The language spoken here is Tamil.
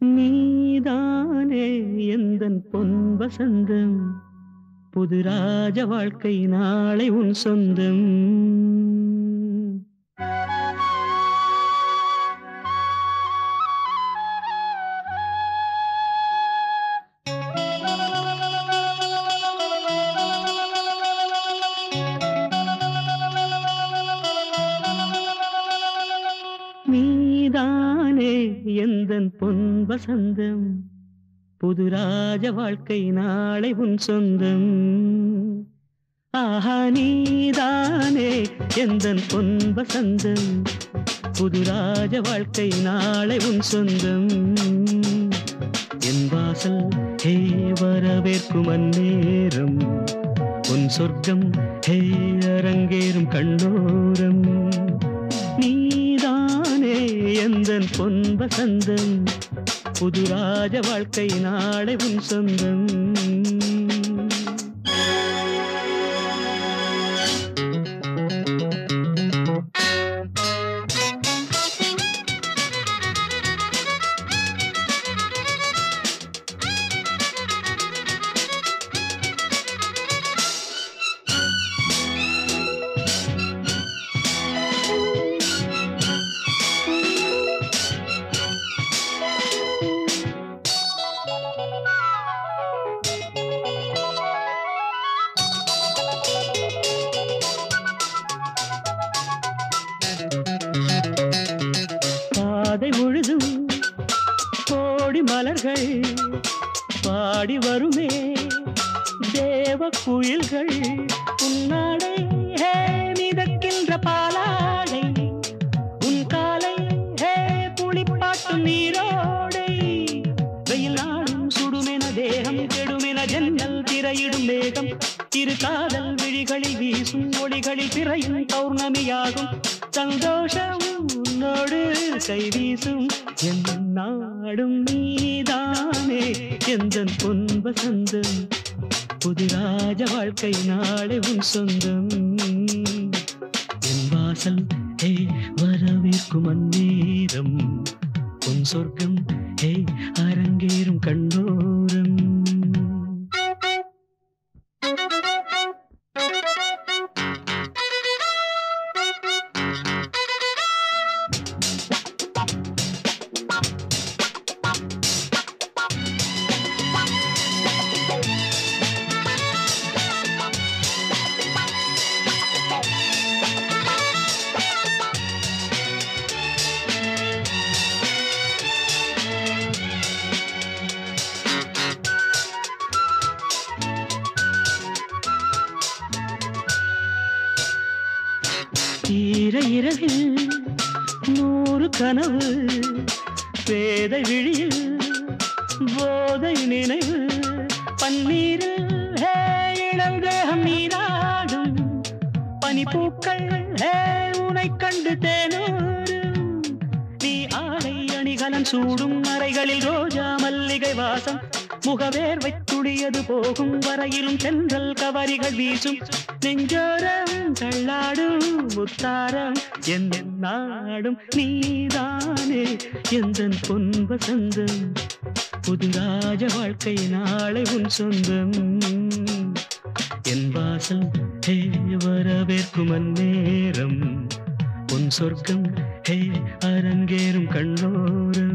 நீதானே எந்தன் பொன் வசந்தம், புது ராஜ வாழ்க்கை நாளை உன் சொந்தம். நீதானே எந்தன் பொன் வசந்தம், புது ராஜ வாழ்க்கை நாளை உன் சொந்தம். ஆஹா நீதானே எந்தன் பொன் வசந்தம், புது ராஜ வாழ்க்கை நாளை உன் சொந்தம். என் வாசல் ஹே வரவேற்கும் அந்நேரம், உன் சொர்க்கம் ஹே அரங்கேறும் கண்ணோரம். நீதானே எந்தன் பொன் வசந்தம், புது ராஜ வாழ்க்கை நாளை உன் சொந்தம். பாதை முழுதும் கோடி மலர்கள் பாடி வருமே தேவ குயில்கள். உன்னாடை ஹே மிதக்கின்ற பாலாடை, உன் காலை ஹே புளிப்பாட்டும் நீரோடை. வெயில் நாடும் சுடுமென தேகம் கெடுமென ஜன்னல் திரையிடும் மேகம். இரு காதல் விழிகளில் வீசும் ஒளிகளில் திரையும் பௌர்ணமியாகும். சந்தோஷம் உன்னோடு கை வீசும் என் நாடும். நீதானே எந்தன் பொன் வசந்தம், புது ராஜ வாழ்க்கை நாளை உன் சொந்தம். என் வாசல் ஹே வரவேற்கும் அந்நேரம், உன் சொர்க்கம் ஹே அரங்கேறும் கண்ணோரம். ஈர இரவில் 100 கனவு, பேதை விழியில் போதை நினைவு. பன்னீரில் ஹே இளந்தேகம் நீராடும், பனிப்பூக்கள் ஹே உனை கண்டு தேனூரும். நீ ஆடை அணிகலன் சூடும் அறைகளில் ரோஜா மல்லிகை வாசம். முகவேர்வை துளியது போகும் வரையிலும் தென்றல் கவரிகள் வீசும். நெஞ்சோரம் தள்ளாடும் முத்தாரம் என் நாடும். நீதானே எந்தன் பொன் வசந்தம், புது ராஜ வாழ்க்கை நாளை உன் சொந்தம். என் வாசல் ஹே வரவேற்கும் அந்நேரம், உன் சொர்க்கம் ஹே அரங்கேறும் கண்ணோரம்.